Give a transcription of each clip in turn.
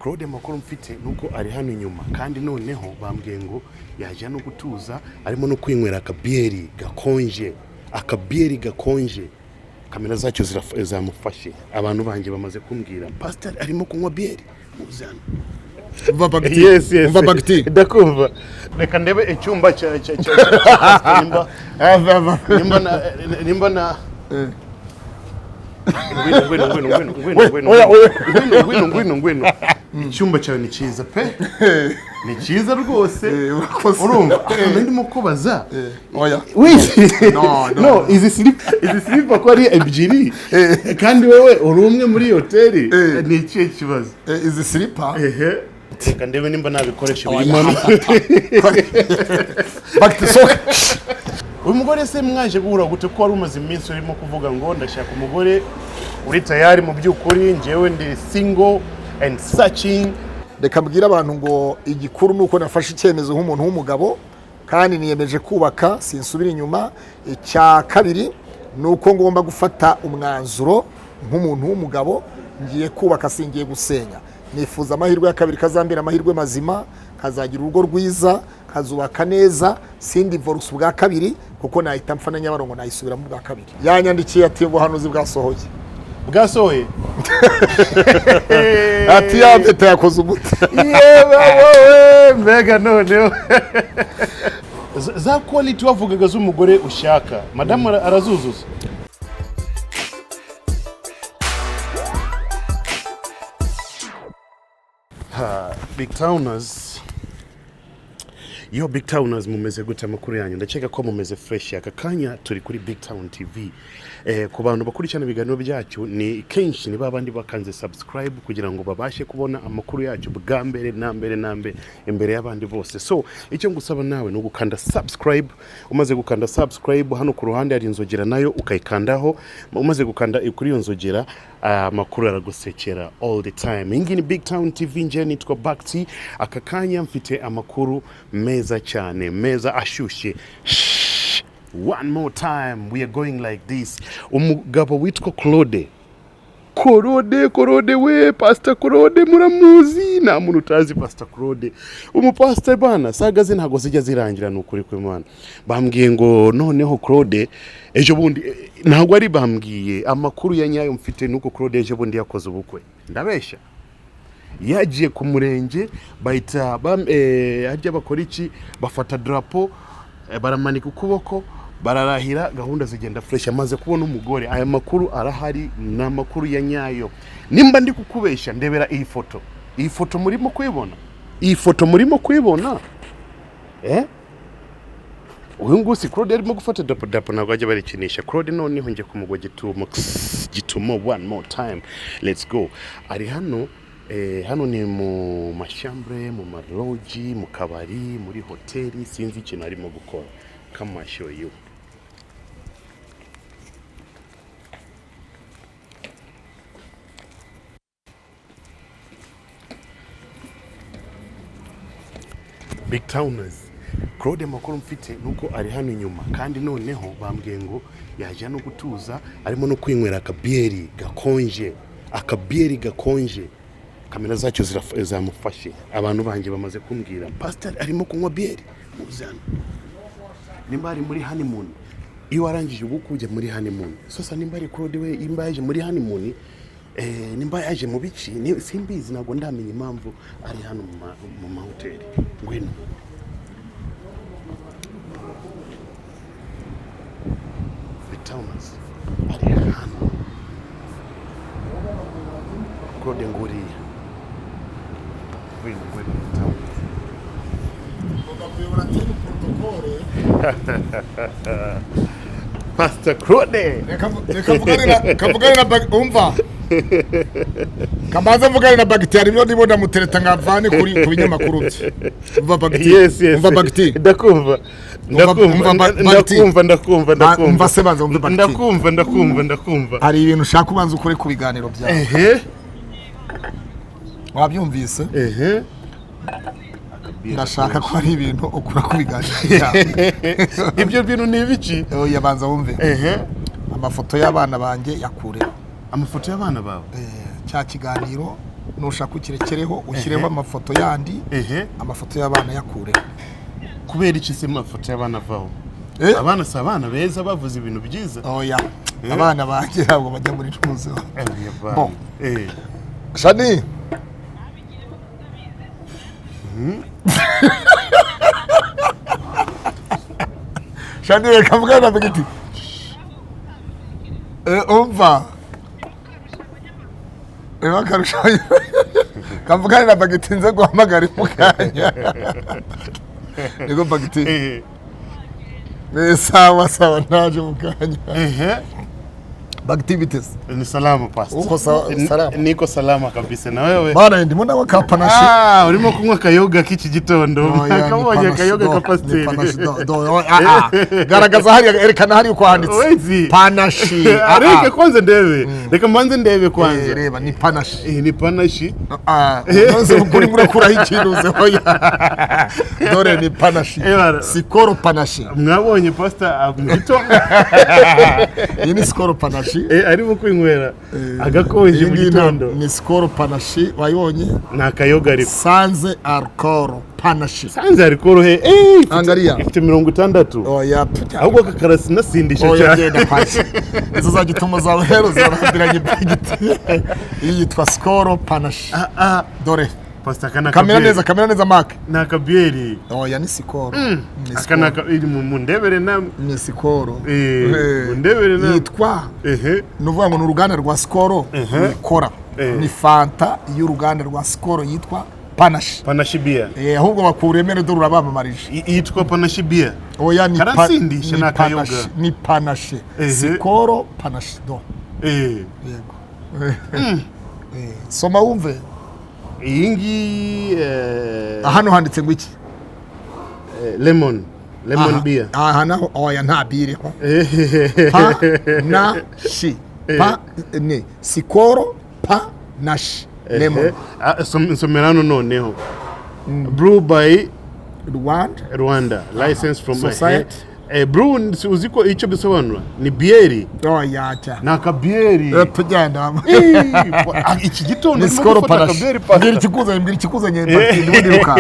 Claude makuru mfite nuko ari hano inyuma kandi noneho bambwiye ngo yaje no gutuza arimo no kwinywera akabieri gakonje kamera zacyo zamufashe abantu banjye bamaze kumbwira pastor arimo kunywa bieri muzana yes ndakumva reka ndebe icyumba cya nimba na ngwino icyumba cyawe ni cyiza pe ni cyiza rwose urumva ndimo kubaza no izi slip ko ari ebyiri kandi wewe uri umwe muri hoteli ni ikihe kibazo izi slip reka ndebe nimba nabikoresha ibimano uyu mugore se mwaje guhura gute ko wari umaze iminsi urimo kuvuga ngo ndashaka umugore uri tayari mu by'ukuri njyewe ndi single and searching. Reka mbwira abantu ngo igikuru nuko nafashe icyemezo nk'umuntu w'umugabo kandi niyemeje kubaka sinsubira inyuma. Icya kabiri nuko ngomba gufata umwanzuro nk'umuntu w'umugabo ngiye kubaka singiye gusenya. Nifuza amahirwe ya kabiri kazambira amahirwe mazima, kazagira urugo rwiza, kazubaka neza, sindi divorce bwa kabiri kuko nahita mfana nyabarongo nayisubira mu bwa kabiri. Yanyandikiye ati ubuhanuzi bwasohoye ati yabeta yakoze umuti yewe mbega none za quality wavugaga z'umugore ushaka madamu arazuzuza. BigTowners BigTowners mumeze gute amakuru yanyu? Ndakeka ko mumeze fresh. Aka kanya turi kuri BigTown TV. Ku bantu bakurikirana ibiganiro byacu ni kenshi ni babandi bakanze subscribe kugira ngo babashe kubona amakuru yacu bwa mbere nambe imbere y'abandi bose. So icyo ngusaba nawe no gukanda subscribe. Umaze gukanda subscribe hano ku ruhande hari inzogera nayo ukayikandaho. Umaze gukanda kuri iyo nzogera amakuru aragusekera all the time. Ingi ni BigTown TV nje nitwa Bakti. Aka kanya mfite amakuru meza cyane, meza ashushe. One more time we are going like this. Umugabo witwa Claude we Pastor Claude muramuzi na muntu utazi Pastor Claude umupastor bana sagaze ntago zijya zirangira n'ukuri kw'Imana. Bambwiye ngo noneho Claude ejo bundi ntago ari bambwiye amakuru ya nyayo mfite nuko Claude ejo bundi yakoze ubukwe. Ndabesha yagiye ku murenge bahita hajya bakora iki bafata drapo baramanika ukuboko bararahira gahunda zigenda fresh. Amaze kubona umugore aya makuru arahari na makuru ya nyayo. Nimba ndi kukubesha ndebera iyi foto murimo kwibona uyu ngusi Claude arimo gufata dapo ntabwo ajya barikinisha. Claude noneho nje kumugwa gitumo one more time. Let's go. Ari hano ni mu mashambre, mu maroji, mu kabari, muri hoteli, sinzi ikintu arimo gukora. Come I show you. BigTowners Claude makuru mfite nuko ari hano inyuma kandi noneho bambwiye ngo yaje no gutuza arimo no kwinywera akabieri gakonje kamera zacyo zamufashe abantu banjye bamaze kumbwira pastor arimo kunywa bieri muzana nimba ari muri honeymoon iyo warangije ubukujya muri honeymoon. Sasa nimba ari Claude we imba yaje muri honeymoon nimba yaje mu bici simbizi nago ndamenye impamvu ari hano mu mahoteli. Ngwino BigTowners ari hano Claude nguriya ngwino Pastor Claude kavugana na umva kamaze mvugana na Bagitari byo ndimo ndamutereta ngavane kuri binyamakuru bye. Umva Bagitari umva Bagitari ndakumva umva se banza umva Bagitari ndakumva hari ibintu ushaka kubanza ukore ku biganiro byawe wabyumvise ndashaka ko ari ibintu ukura ku biganiro byawe. Ibyo bintu ni ibiki? Yabanza wumve amafoto y'abana banjye yakure amafoto y'abana bawe cya kiganiro nushaka ukirekereho ushyireho amafoto yandi amafoto y'abana yakureho. Kubera iki se amafoto y'abana avaho? Abana si abana beza bavuze ibintu byiza. Oya abana banjye ntabwo bajya muri tuzo. Bon Shani Shani reka mvugana na Bagiti. Umva karusha kamvugana na Bagiti nze guhamagara mukanya. Niko Bagiti. Sawa naje mukanya. Bagtivities ni salama pastor. Uko salama? Niko salama kabisa. Na wewe? Bana ndimo nawe kapanashi. Urimo kunywa kayoga k'iki gitondo. Kabonye kayoga ka pastor. Garagaza hari erekana hari uko handitse. Panashi. Reka kwanza ndebe. Reka mbanze ndebe kwanza. Reba ni panashi. Ni panashi. Nose ukuri murakura ikinuze hoya. Dore ni panashi. Sikoro panashi. Mwabonye pastor mugito? Ni sikoro panashi. Arimo kwinywera agakonje mu gitondo. Ni sikoro panashi wayibonye? Na kayoga ariko. Sanze alcohol panashi. Sanze alcohol Angalia. Ifite 60. Oya. Ahubwo kakarasi nasindisha cyane. Oya genda pashi. Izo za gitumo zawe rero zarambiranye BigTown. Iyi yitwa sikoro panashi. Dore. Pastor kana kamera neza Mark. Na kabieri. Oya ni sikoro. Akana iri mu ndebere na ni sikoro. Mu ndebere na yitwa nuvuga ngo n'uruganda rwa sikoro ikora. Ni fanta y'uruganda rwa sikoro yitwa panashi. Panashi beer. Ahubwo bakuremere dore urabamamarije. Yitwa panashi beer. Oya ni karasindisha na kayoga. Ni panashi. Sikoro panashi do. Yego. Soma wumve. Ingi hano handitse ngo iki? Lemon beer. Naho oya nta beer ho. Panashi. Ne sikoro panashi. Lemon. Somerano noneho. Brew by Rwanda. License from Society. Brew uziko icyo bisobanura ni bieri. Oya cha. Na kabieri. Tujyana. Iki gitondo ni sikoro panashi. Mbiri kikuzanye ndiruka.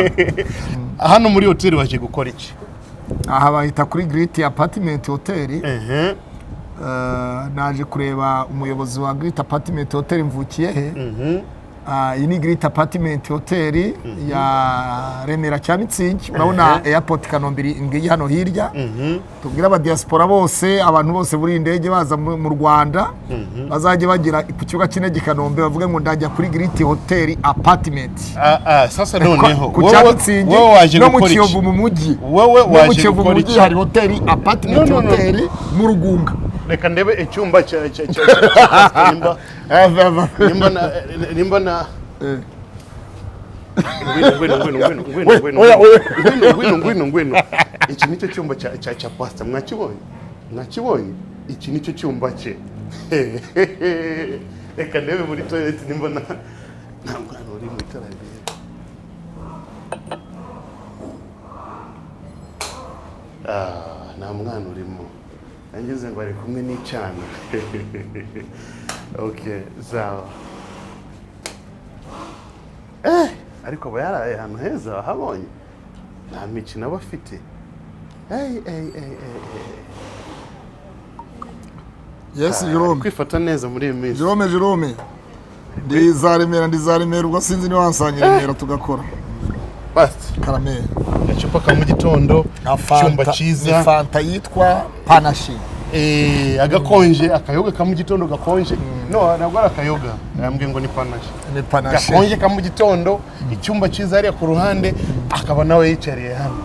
Hano muri hotel baje gukora iki? Aha bahita kuri Great Apartment Hotel. Naje kureba umuyobozi wa Great Apartment Hotel mvukiye he. Iyi ni Great Apartment Hotel ya Remera Cyamitsingi. Urabona airport Kanombe ngiye hano hirya. Tubwira aba diaspora bose, abantu bose buri indege baza mu Rwanda bazaje bagira ku kibuga cy'indege Kanombe bavuga ngo ndajya kuri Great Hotel Apartment. Sasa noneho wowe waje no mu Kiyovu mu mujyi. Wowe waje gukora iki? Hari Hotel Apartment Hotel mu Rugunga. Reka ndebe icyumba cya nimba na ngwino iki nicyo cyumba cya pastor mwakibonye iki nicyo cyumba cye. Reka ndebe muri toilet nimba na ntabwo uri mu itara nta mwana urimo. Angize ngo ari kumwe n'icyana. Okay, sawa. Ariko bayaraye ahantu heza habonye. Nta mikino bafite. Yes, Jerome. Kwifata neza muri iyi minsi. Jerome. Ndizaremera ubwo sinzi ni wansanyira Remera tugakora. Basti. Karamel. Gacupa ka mu gitondo. Cyumba cyiza. Ni fanta yitwa panashi. Agakonje akayoga ka mu gitondo gakonje. No, ntabwo ari akayoga. Yambwiye ngo ni panashi. Ni panashi. Gakonje ka mu gitondo, icyumba cyiza hariya ku ruhande, akaba nawe yicariye hano.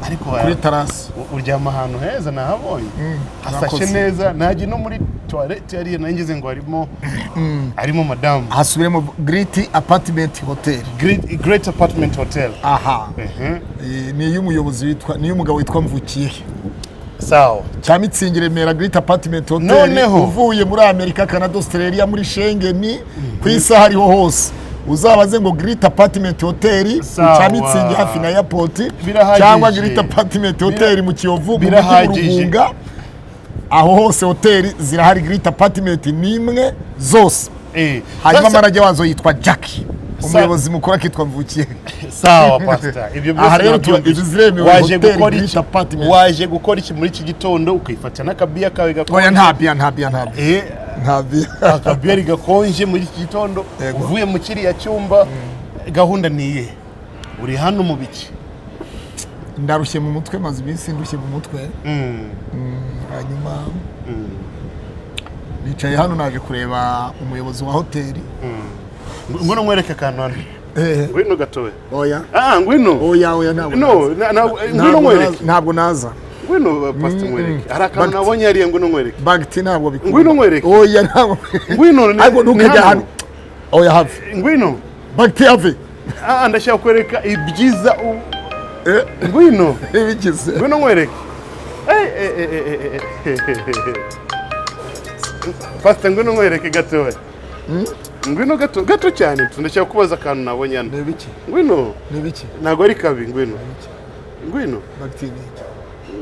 Ariko kuri terrasse uryama ahantu heza nahabonye. Hasashe neza, naje no muri toilette hariya nangize ngo harimo madam. Hasubiremo Great Apartment Hotel. Great Apartment Hotel. Aha. Ni y'umuyobozi witwa ni y'umugabo witwa Mvukiye. Sawa. Cyamitsingi Remera Great Apartment Hotel. Uvuye muri Amerika, Canada, Australia, muri Schengen, ku isaha hariho hose. Uzabaze ngo Great Apartment Hotel Cyamitsingi hafi na airport cyangwa Great Apartment Hotel mu Kiyovu mu Rugunga. Aho hose hotel zirahari. Great Apartment nimwe zose. Hanyuma marage wazo yitwa Jackie. umuyobozi mukuru akitwa Mvukiye. Sawa pastor, ibyo byose waje gukora iki muri iki gitondo ukifata n'akabiya kawe gakonje? Oya nta biya nta biya akabiya gakonje muri iki gitondo uvuye mu kiriya cyumba. Gahunda niye uri hano mu biki? Ndarushye mu mutwe, maze iminsi ndushye mu mutwe. Hanyuma nicaye hano naje kureba umuyobozi wa hoteli. Ngwino mwereke akantu hano. Ngwino gatowe. Oya. Ngwino. Oya ntabwo. No, ngwino mwereke. Ntabwo naza. Ngwino pastor mwereke. Hari akantu nabonye hariya, ngwino mwereke. Bagti ntabwo bikunda. Ngwino mwereke. Oya ntabwo. Ngwino. Ariko ntukajya hano. Oya have. Ngwino. Bagti have. Ndashaka kwereka ibyiza. Ngwino. Ibigize. Ngwino mwereke. Pastor ngwino mwereke gatowe. Ngwino gato cyane, ndashaka kubaza akantu nabonye hano. Nebiki? Ngwino. Nebiki? Ntago ari kabi, ngwino. Ngwino. Bagti ni.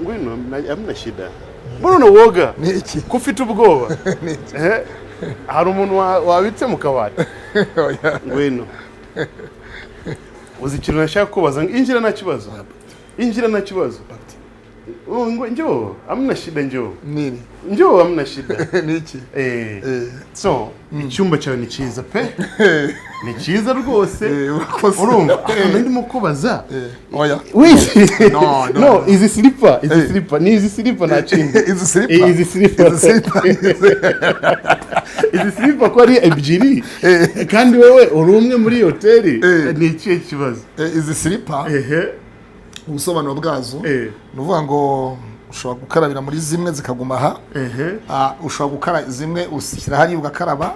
Ngwino, amna shida. Mbona woga? Niki? Kufite ubwoba. Hari umuntu wabitse mu kabati. Oya. Ngwino. Uzi ikintu nashaka kubaza, injira nta kibazo. Injira nta kibazo. Njoo, amna shida njoo. Nini? Njoo amna shida. Niki? So, icyumba cyawe ni cyiza pe? Ni cyiza rwose. Urakoze. Urumva, ndimo kubaza. Oya. Wait. No, izi slipper, ni izi slipper na chini. Izi slipper. Izi slipper ko ari ebyiri. Kandi wewe uri umwe muri hoteli, ni ikihe kibazo? Izi slipper. Ubusobanuro bwazo nuvuga ngo ushobora gukarabira muri zimwe zikaguma aha. Ushobora gukara zimwe ushyira hari ugakaraba,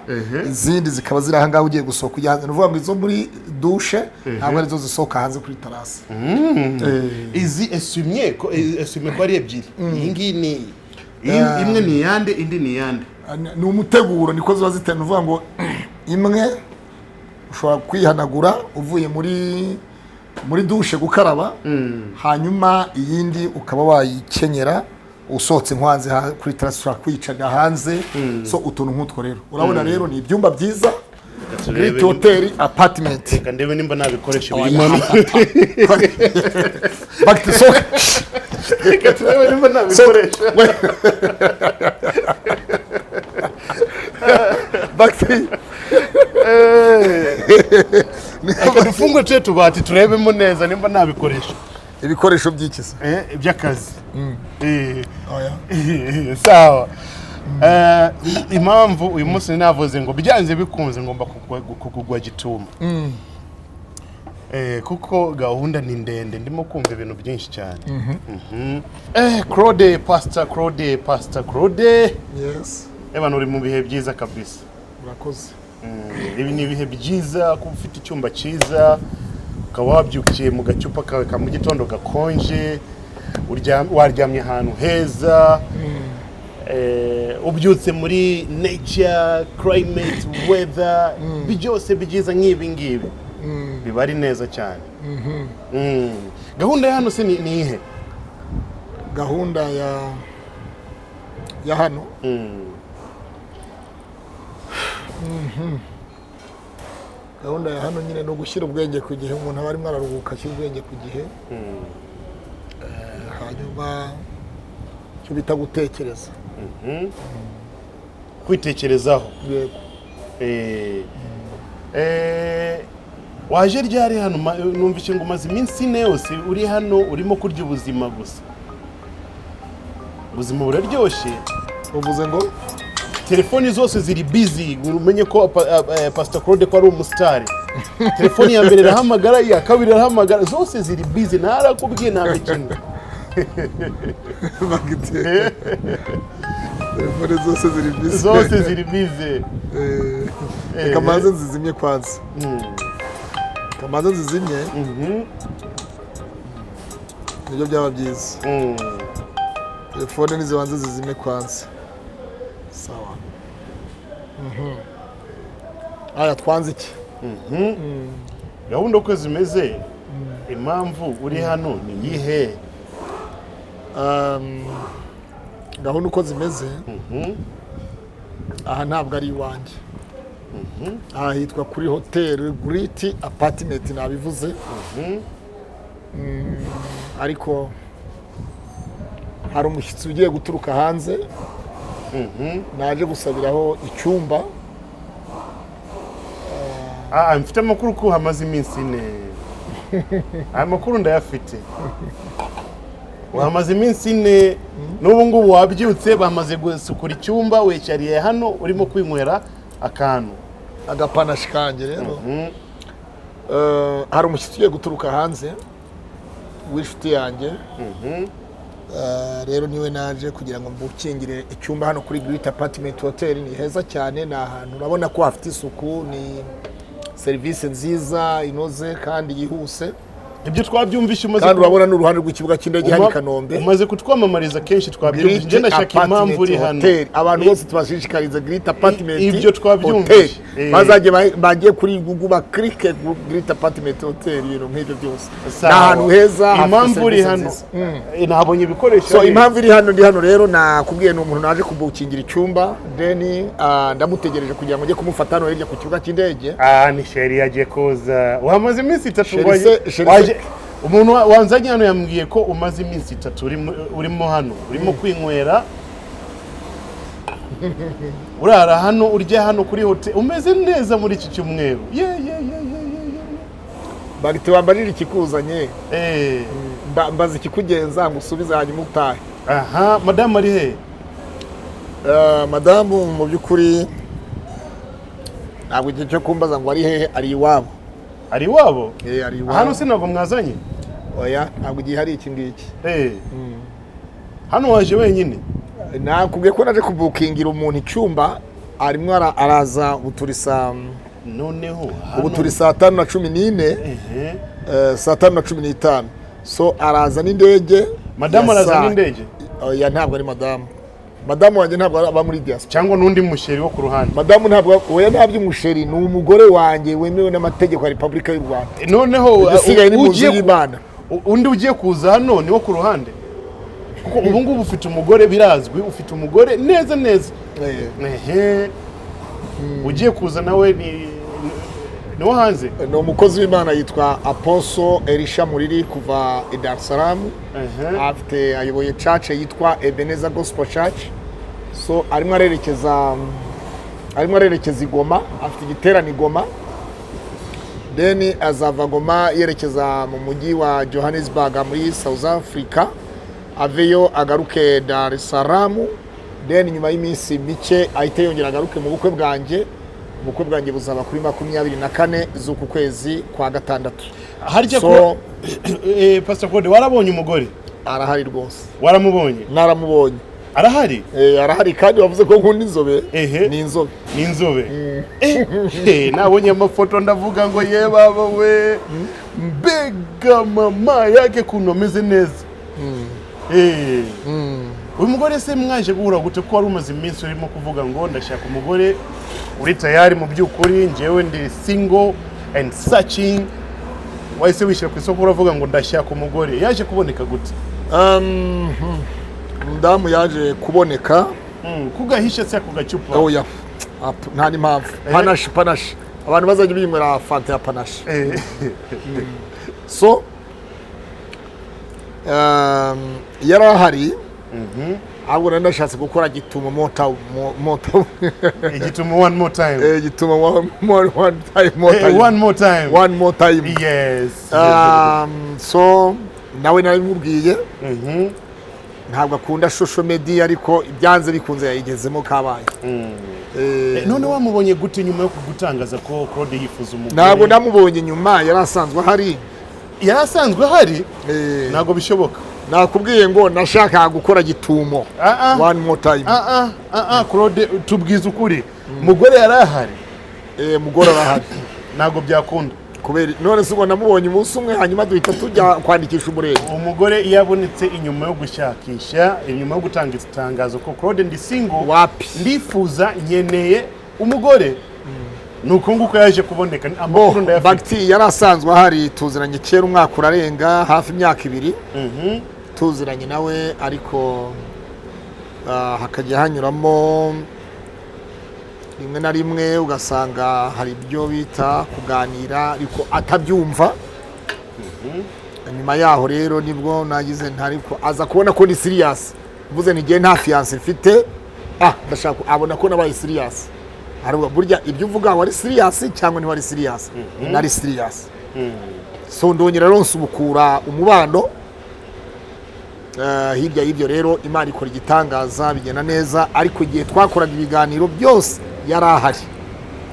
izindi zikaba ziri aha ngaho ugiye gusohoka ujya. Nuvuga ngo izo muri douche ntabwo arizo zisohoka hanze kuri terrasse. Izi esumye ko ari ebyiri. Iyi ngiyi ni imwe ni yande, indi ni yande. Ni umuteguro niko ziba ziteye. Nuvuga ngo imwe ushobora kwihanagura uvuye muri douche gukaraba, hanyuma iyindi ukaba wayikenyera usohotse nkwanze kuri terrasse ushaka kwicara hanze. So utuntu nk'utwo rero urabona rero ni ibyumba byiza. Great hotel apartment. Reka ndebe nimba nabikoresha birimo. Bagti soka. Reka turebe nimba nabikoresha. Bagti. Reka dufungwe tubati turebemo neza nimba nabikoresha. Ibikoresho by'ikiza. Iby'akazi. Oya. Sawa. Impamvu uyu munsi navuze ngo byanze bikunze ngomba kugwa Gitumo. Kuko gahunda ni ndende, ndimo kumva ibintu byinshi cyane. Pastor Claude. Yes. Abantu uri mu bihe byiza kabisa. Urakoze. Ibi ni ibihe byiza kuba ufite icyumba cyiza, ukaba wabyukiye mu gacupa kawe ka mu gitondo gakonje, waryamye ahantu heza, ubyutse muri nature, climate, weather, byose byiza nk'ibi ngibi. Biba ari neza cyane. Gahunda ya hano se ni ihe? Gahunda ya hano gahunda ya hano nyine no gushyira ubwenge ku gihe. Umuntu aba arimo araruhuka, ashyira ubwenge ku gihe. Hanyuma cyo bita gutekereza. Kwitekerezaho. Yego. Waje ryari hano? Numvise ngo umaze iminsi ine yose uri hano urimo kurya ubuzima gusa. Ubuzima buraryoshye. Uvuze ngo telefoni zose ziri busy, umenye ko Pastor Claude ko ari umustar. Telefoni ya mbere irahamagara, iya kabiri irahamagara, zose ziri busy, narakubwiye nta mikino. telefoni zose ziri busy. Zose ziri busy. Kamaze nzizimye kwanza. Kamaze nzizimye. Nibyo byaba byiza. Telefoni nizibanze zizimye kwanza. Sawa. Aya twanze iki? Gahunda uko zimeze, impamvu uri hano ni yihe? Gahunda uko zimeze, aha ntabwo ari iwanjye. aha hitwa kuri hoteli Great Apartment nabivuze. Ariko hari umushyitsi ugiye guturuka hanze, naje gusabiraho icyumba. Mfite amakuru ko hamaze iminsi ine. Aya makuru ndayafite. Wamaze iminsi ine n'ubu ngubu wabyutse bamaze gusukura icyumba, wecariye hano urimo kwinywera akantu agapanashi kanjye rero. Hari umushyitsi ugiye guturuka hanze w'inshuti yanjye. Rero niwe naje kugira ngo mbukingire icyumba hano kuri Great Apartment Hotel. Ni heza cyane, ni ahantu urabona ko hafite isuku, ni serivisi nziza inoze kandi yihuse. Ibyo twabyumvishe umaze, kandi urabona n'uruhande rw'ikibuga cy'indege hano i Kanombe. Umaze kutwamamariza kenshi, twabyumvishe. Nje ndashaka impamvu uri hano. Abantu bose tubashishikariza Great Apartment. Ibyo twabyumvishe. Bazaje bagiye kuri Google baklike Great Apartment Hotel, ibintu nk'ibyo byose. Ni ahantu heza. Impamvu uri hano, nabonye ibikoresho. So impamvu iri hano, ndi hano rero nakubwiye ni umuntu naje kubukingira icyumba, then ndamutegereje kugira ngo njye kumufata hano hirya ku kibuga cy'indege. Ni sheri yagiye kuza. Wamaze iminsi 3 waje. Umuntu wanzanye hano yambwiye ko umaze iminsi 3 urimo hano, urimo kwinywera. Urara hano, urya hano kuri hotel. Umeze neza muri iki cyumweru. Bagite wambarira ikikuzanye. Mbaza ikikugenza ngusubiza hanyuma utahe. Madame ari he? Madame mu byukuri ntabwo igihe cyo kumbaza ngo ari hehe, ari iwabo. Ari iwabo? Ari iwabo. Hano se ntabwo mwazanye? Oya, ntabwo igihe hari iki ngiki. Hano waje wenyine? Nakubwiye ko naje kubukingira umuntu icyumba, arimo araza uturisa. Noneho ubu turi saa 5:14, saa 5:15. So araza n'indege. Madame araza n'indege? Oya, ntabwo ari madame. Madame wanjye ntabwo aba muri diaspora. Cyangwa n'undi musheri wo ku ruhande? Madame ntabwo, oya, ntabyo umusheri, ni umugore wanjye wemewe n'amategeko ya Repubulika y'u Rwanda. Noneho undi ugiye kuza hano ni wo ku ruhande? Kuko ubu ngubu ufite umugore, birazwi, ufite umugore neza neza. Ugiye kuza nawe ni wo hanze? Ni umukozi w'Imana yitwa Apostle Elisha Muriri kuva i Dar es Salaam. Afite ayoboye church yitwa Ebenezer Gospel Church. So arimo arerekeza i Goma, afite igiterane i Goma. Then azava Goma yerekeza mu mujyi wa Johannesburg muri South Africa, aveyo agaruke Dar es Salaam. Then nyuma y'iminsi mike ahite yongera agaruke mu bukwe bwanjye. Ubukwe bwanjye buzaba kuri 24 z'uku kwezi kwa gatandatu. Harya ko Pastor Code warabonye umugore? Arahari rwose. Waramubonye? Naramubonye. Arahari? Arahari, kandi wavuze ko nkunda inzobe. Ni inzobe. Ni inzobe. Nabonye amafoto ndavuga ngo ye baba we, mbega mama yake kuno meze neza. Uyu mugore se mwaje guhura gute ko wari umaze iminsi urimo kuvuga ngo ndashaka umugore, uri tayari mu by'ukuri, njyewe ndi single and searching, wahise wishyira ku isoko uravuga ngo ndashaka umugore? Yaje kuboneka gute? Ndamu yaje kuboneka kugahisha se kugacupa? Oya, nta n'impamvu. Panashi abantu bazajya binywera fanta ya panashi. So yarahari. Ahubwo ndashatse gukora gitumo mota. Gitumo one more time. Gitumo one more time. Yes. So nawe nabimubwiye. Ntabwo akunda social media, ariko ibyanze bikunze yayigezemo kabaye. None wamubonye gute nyuma yo kugutangaza ko Claude yifuza umugore? Ntabwo namubonye nyuma, yarasanzwe hari. Yarasanzwe hari? Ntabwo bishoboka. Nakubwiye ngo nashaka gukora gitumo one more time. Claude, tubwiza ukuri, umugore yarahari? Umugore arahari. Ntabwo byakunda. Kubera none se ngo namubonye umunsi umwe hanyuma duhita tujya kwandikisha umurenge. Umugore yabonetse inyuma yo gushakisha, inyuma yo gutanga itangazo ko Claude ndi single, wapi ndifuza nyeneye umugore. Nuko nguko yaje kuboneka amakuru ndayafite. Bagti yarasanzwe ahari, tuziranye kera umwaka urarenga hafi imyaka 2. Tuziranye nawe, ariko hakajya hanyuramo rimwe na rimwe ugasanga hari ibyo bita kuganira ariko atabyumva. Nyuma yaho rero nibwo nagize ntariko aza kubona ko ni serious, mvuze ntigiye nta fiance mfite, ndashaka abona ko nabaye serious. Ariko burya ibyo uvuga wari serious cyangwa ntiwari serious? Nari serious. So ndongera rero nsubukura umubano. Hirya y'ibyo rero Imana ikora igitangaza bigenda neza, ariko igihe twakoraga ibiganiro byose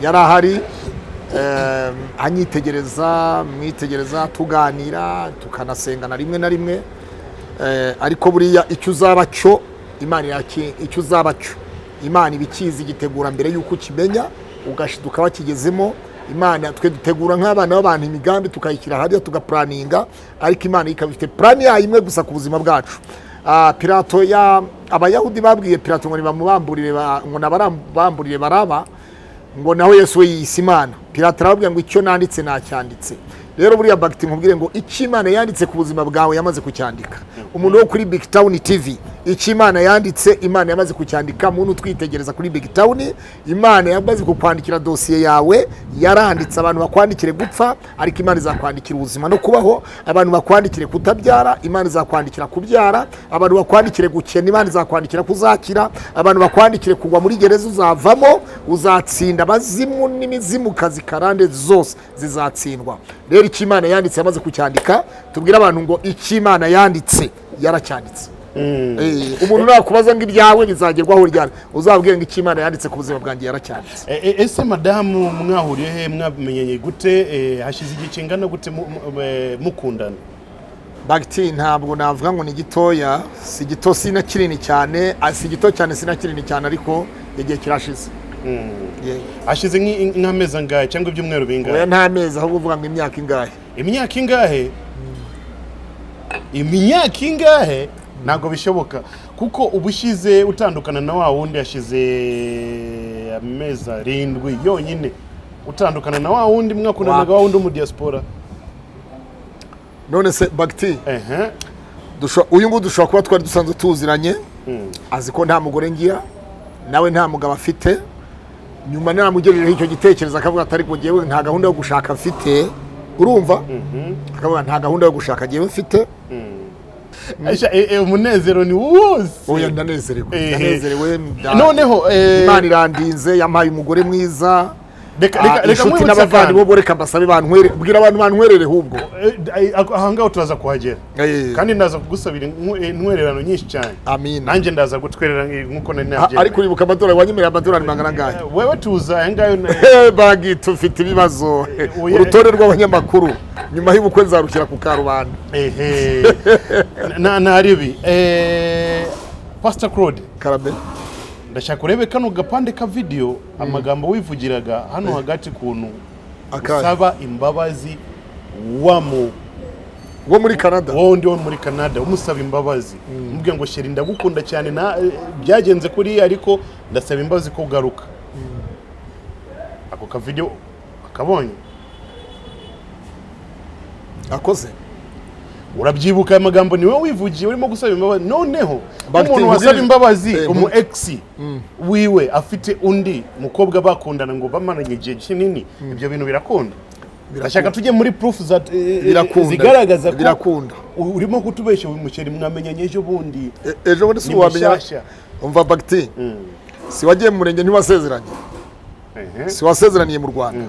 yarahari anyitegereza, mwitegereza, tuganira, tukanasengana rimwe na rimwe. Ariko buriya icyo uzaba cyo Imana ibikizi gitegura mbere yuko ukimenya, ugashiduka bakigezemo. Imana twe dutegura nk'abana b'abantu imigambi tukayikira hariya tugaplaninga, ariko Imana ikabifite plan yayo imwe gusa ku buzima bwacu. Pilato abayahudi babwiye Pilato ngo nibamubamburire ngo nabamburire baraba, ngo naho Yesu we yise Imana. Pilato arababwira ngo icyo nanditse nacyanditse. Rero buriya bagiti nkubwire ngo icyo Imana yanditse ku buzima bwawe yamaze kucyandika. Umuntu wo kuri BigTown TV, icyo Imana yanditse Imana yamaze kucyandika. Muntu twitegereza kuri BigTown, Imana yamaze kukwandikira dosiye yawe, yaranditse. Abantu bakwandikire gupfa, ariko Imana izakwandikira ubuzima no kubaho. Abantu bakwandikire kutabyara, Imana izakwandikira kubyara. Abantu bakwandikire gukena, Imana izakwandikira kuzakira. Abantu bakwandikire kugwa muri gereza uzavamo, uzatsinda. Abazimu n'imizimu kazi karande zose zizatsindwa. Rero icyo Imana yanditse yamaze kucyandika. Tubwira abantu ngo icyo Imana yanditse yaracyanditse. Umuntu nakubaza ngo ibyawe bizagerwaho ryari, uzabwira ngo icyo Imana yanditse ku buzima bwanjye yaracyanditse. Ese madamu mwahuriye he, mwamenyanye gute, hashize igihe kingana gute mukundana? Bagiti ntabwo navuga ngo ni gitoya, si gito sina kinini cyane, si gito cyane sina kinini cyane, ariko igihe kirashize. Hashize nk'amezi angahe cyangwa ibyumweru bingahe? Oya nta mezi, ahubwo uvuga ngo imyaka ingahe. Imyaka ingahe? Imyaka ingahe? Ntabwo bishoboka, kuko ubushize utandukana na wa wundi hashize amezi 7 yonyine. Utandukana na wa wundi mwakundanaga wa wundi mu diaspora. None se Bagiti, uyu nguyu dushobora kuba twari dusanzwe tuziranye, azi ko nta mugore ngira, nawe nta mugabo afite. Nyuma naramugejejeho icyo gitekerezo akavuga atari ko ngewe nta gahunda yo gushaka afite. Urumva? Akavuga nta gahunda yo gushaka ngewe mfite. Aisha umunezero ni wose. Oya ndanezerewe. Noneho Imana irandinze, yampaye umugore mwiza. Reka inshuti n'abavandimwe bo reka mbasabe bantwere, bwira abantu bantwerere hubwo. Ahangaho turaza kuhagera. Kandi ndaza kugusabira intwererano nyinshi cyane. Amin. Nanjye ndaza gutwerera nkuko nari nabye. Ariko uribuka amadora wanyemerera amadora mangana ngahe? Wewe tuza ahangaho. Bagi tufite ibibazo. Urutonde rw'abanyamakuru nyuma y'ubukwe nzarukira ku karubanda. Naribi. Pastor Claude Karabe, ndashaka urebe kano gapande ka video amagambo wivugiraga hano hagati kuntu usaba imbabazi wo muri Canada. Wowe wo muri Canada umusaba imbabazi, mubwiye ngo sheri ndagukunda cyane, na byagenze kuri ariko ndasaba imbabazi ko ugaruka. Ako ka video akabonye akoze, urabyibuka aya magambo niwe wivugiye urimo gusaba imbabazi. Noneho umuntu wasaba imbabazi umu ex wiwe afite undi mukobwa bakundana ngo bamaranye igihe kinini, ibyo bintu birakunda. Ndashaka tujye muri proof zigaragaza ko birakunda. Urimo kutubeshya uyu muceri mwamenyanye ejo bundi. Ejo bundi si wamenya. Umva Bagiti, si wagiye mu murenge ntiwasezeranye? Si wasezeraniye mu Rwanda?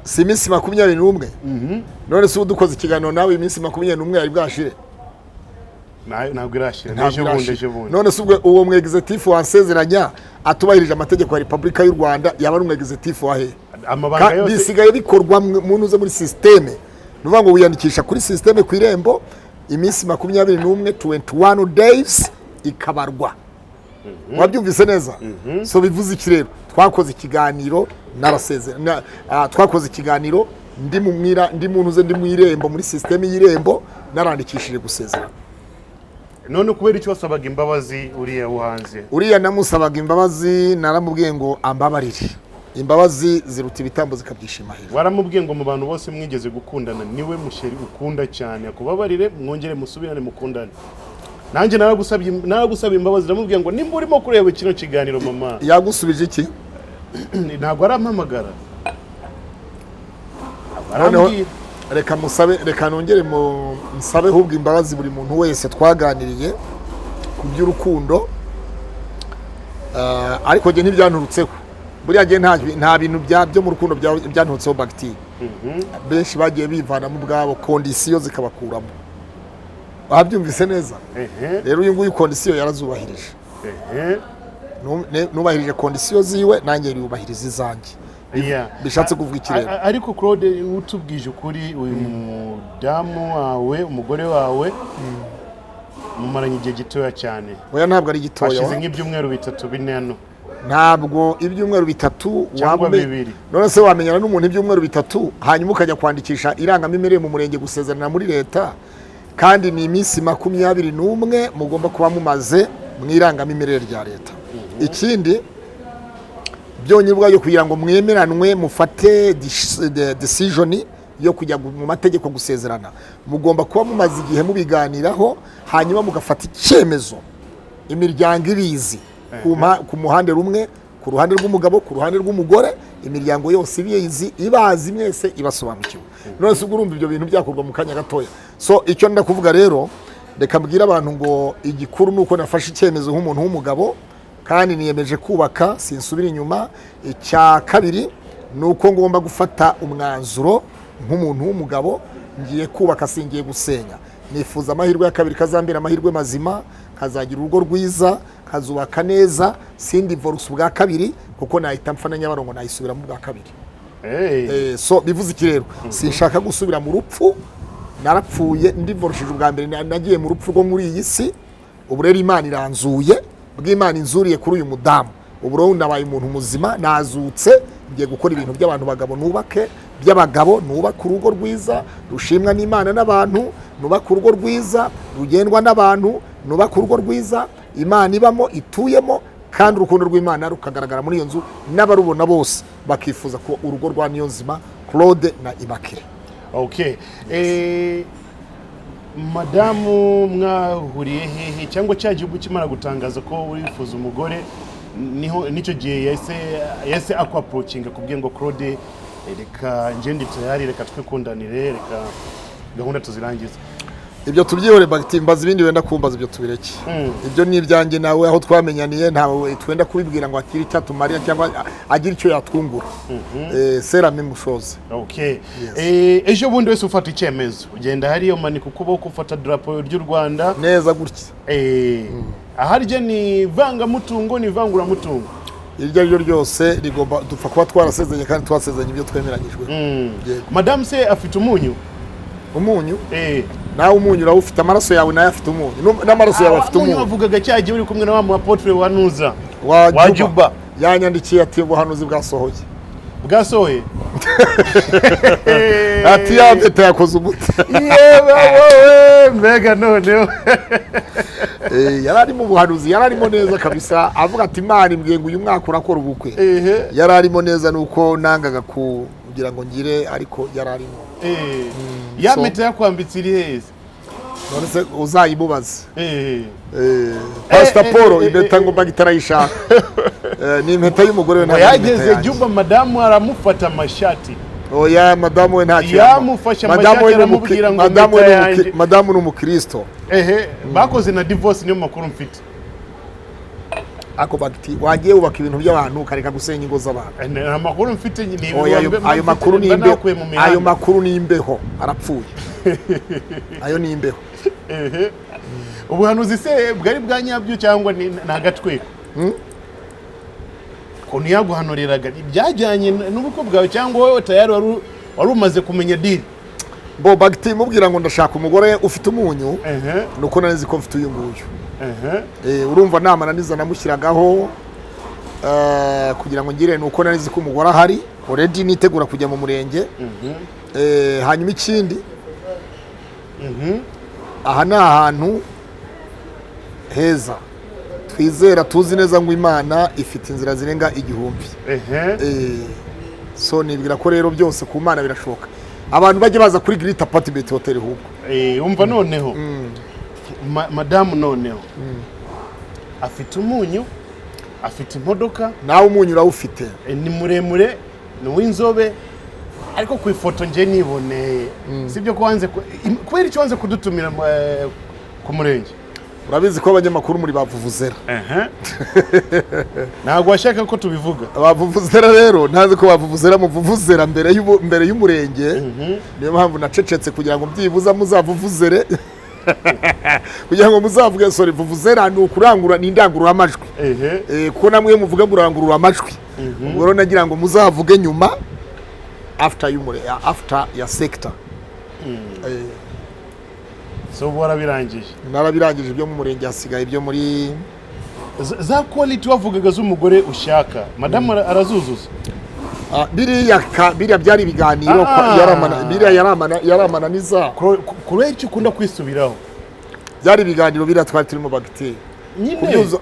Si iminsi 21. None se udukoze ikiganiro nawe iminsi 21 yari bwashire? Ntabwo irashira, ejo bundi. None se ubwo uwo mwexecutive wansezeranya atubahirije amategeko ya Repubulika y'u Rwanda yaba ari umwexecutive wahe? Amabanga yose bisigaye bikorwa muntu uze muri systeme. Nuvuga ngo wiyandikisha kuri systeme ku irembo, iminsi 21 days ikabarwa. Wabyumvise neza? So bivuze iki rero? Twakoze ikiganiro n'abasezerana, twakoze ikiganiro ndi muntu uze ndi mu irembo, muri systeme y'irembo narandikishije gusezerana. None kubera icyo wasabaga imbabazi uriya uhanze? Uriya namusabaga imbabazi, naramubwiye ngo ambabarire. Imbabazi ziruta ibitambo zikabyishima hejuru. Waramubwiye ngo mu bantu bose mwigeze gukundana niwe musheri ukunda cyane, akubabarire mwongere musubirane mukundane. Nanjye naragusabye imbabazi, namubwiye ngo nimba urimo kureba kino kiganiro mama. Yagusubije iki? ntabwo arampamagara. Reka nongere musabe ahubwo imbabazi buri muntu wese twaganiriye ku by'urukundo, ariko njye ntibyanturutseho. Buriya njye nta bintu byo mu rukundo byanturutseho bagiteri. Benshi bagiye bivanamo ubwabo, kondisiyo zikabakuramo. Wabyumvise neza? Rero uyu nguyu kondisiyo yarazubahirije. Nubahirije kondisiyo ziwe, nanjye yubahiriza izanjye. Bishatse kuvuga iki rero? Ariko Claude, utubwije ukuri, uyu mudamu wawe, umugore wawe, mumaranye igihe gitoya cyane. Oya, ntabwo ari gitoya. Hashize nk'ibyumweru 3 4 hano. Ntabwo ibyumweru 3 cyangwa 2. None se wamenyana n'umuntu ibyumweru 3 hanyuma ukajya kwandikisha irangamimerere mu murenge gusezerana muri leta, kandi ni iminsi 21 mugomba kuba mumaze mu irangamimerere rya leta. Ikindi byonye bwayo kugira ngo mwemeranwe mufate decision yo kujya mu mategeko gusezerana, mugomba kuba mumaze igihe mubiganiraho, hanyuma mugafata icyemezo imiryango irizi ku muhande rumwe, ku ruhande rw'umugabo, ku ruhande rw'umugore, imiryango yose ibizi ibazi mwese ibasobanukiwe. None se urumva ibyo bintu byakorwa mu kanya gatoya. So icyo ndakuvuga rero, reka mbwira abantu ngo igikuru nuko nafashe icyemezo nk'umuntu w'umugabo, kandi niyemeje kubaka, sinsubira inyuma. Icya kabiri nuko ngomba gufata umwanzuro nk'umuntu w'umugabo, ngiye kubaka, singiye gusenya. Nifuza amahirwe ya kabiri kazambira amahirwe mazima, kazagira urugo rwiza, kazubaka neza, sindi divorce bwa kabiri, kuko nahita mfa na Nyabarongo nayisubiramo bwa kabiri. So bivuze iki rero? Sinshaka gusubira mu rupfu. Narapfuye ndivorishije ubwa mbere, nagiye mu rupfu rwo muri iyi si. Ubu rero Imana iranzuye, bw'Imana inzuriye kuri uyu mudamu. Ubu rero ndabaye umuntu muzima, nazutse, ngiye gukora ibintu by'abantu bagabo, nubake by'abagabo, nubaka urugo rwiza rushimwa n'Imana n'abantu, nubaka urugo rwiza rugendwa n'abantu, nubaka urugo rwiza Imana ibamo, ituyemo, kandi urukundo rw'Imana rukagaragara muri iyo nzu, n'abarubona bose bakifuza ko urugo rwa Niyonzima Claude na Immaculée. Okay. Madamu, mwahuriye hehe cyangwa cya gihugu kimara gutangaza ko urifuza umugore, nicyo gihe yase aquaproachinga kubwiye ngo Claude, reka ngende tayari, reka twikundanire, reka gahunda tuzirangiza? Ibyo tubyihore bagiti, mbaza ibindi wenda kumbaza, ibyo tubireke. Ibyo ni ibyanjye nawe, aho twamenyaniye ntawe twenda kubibwira ngo akiri cyatumarira cyangwa agira icyo yatwungura. Sera memushoze. Okay. Ejo bundi wese ufata icyemezo, ugenda hariyo manika ukuboko, ufata drapo ry'u Rwanda neza gutya. Aharije ni vangamutungo, ni vanguramutungo. Iryo ryo ryose rigomba dupfa kuba twarasezeranye, kandi twasezeranye ibyo twemeranyijwe. Madame se afite umunyu? Umunyu? Nawe umunyu urawufite, amaraso yawe nayo afite umunyu, n'amaraso yawe afite umunyu. Wavugaga cyagiye uri kumwe na wa apotre wa Nuza wa Juba, yanyandikiye ati ubuhanuzi bwasohoye. Bwasohoye? Ati yabeta yakoze umuti. Yewe wowe mbega noneho. Yarari mu buhanuzi, yararimo neza kabisa, avuga ati Imana imbwiye ngo uyu mwaka urakora ubukwe. Yararimo neza, nuko nangaga kugira ngo ngire, ariko yararimo. Yameta yakwambitse iri heza? None se uzayimubaze. Pastor Paul impeta ngo bagitarayishaka. Ni impeta y'umugore we, nta yageze Juba, madamu aramufata amashati. Oya, madamu we nta kintu. Yamufasha amashati aramubwira ngo madamu ni umukristo. Bakoze na divorce, niyo makuru mfite. Ako bagiti wagiye ubaka ibintu by'abantu ukareka gusenya ingo z'abantu. Amakuru mfite ni ayo makuru ni imbeho. Ayo makuru ni imbeho, arapfuye. Ayo ni imbeho. Ubuhanuzi se bwari bwa nyabyo cyangwa ni nagatweko? Ko niyaguhanuriraga byajyanye n'ubuko bwawe, cyangwa wowe tayari wari umaze kumenya deal? Bo bagiti mubwira ngo ndashaka umugore ufite umunyu, nuko nanizi ko mfite uyu nguyu. Urumva nama naniza namushyiragaho kugira ngo ngire, nuko nanizi ko umugore ahari already, nitegura kujya mu murenge. Hanyuma ikindi, aha ni ahantu heza twizera, tuzi neza ngo Imana ifite inzira zirenga 1000. So nibwira ko rero byose ku Mana birashoboka. Abantu bajye baza kuri Great Apartment Hotel hubwo. Umva noneho madamu noneho afite umunyu, afite imodoka nawe umunyu urawufite ni muremure ni uw'inzobe ariko ku ifoto nje niboneye sibyo ko wanze kubera icyo wanze kudutumira ku murenge urabizi ko abanyamakuru muri bavuvuzera ntabwo washaka ko tubivuga bavuvuzera rero ntazi ko bavuvuzera muvuvuzera mbere y'umurenge niyo mpamvu nacecetse kugira ngo byibuza muzavuvuzere kugira ngo muzavuge sorry vuvuzera ni ukurangura n'indangurura amajwi kuko namwe muvuga murangurura amajwi ubwo rero nagira ngo muzavuge nyuma after ya sector so warabirangije narabirangije ibyo mu murenge hasigaye ibyo muri za quality wavugaga z'umugore ushaka madamu arazuzuza biriya byari ibiganiro yaramana niza kubera icyo ukunda kwisubiraho byari ibiganiro biriya twari turimo bagiteri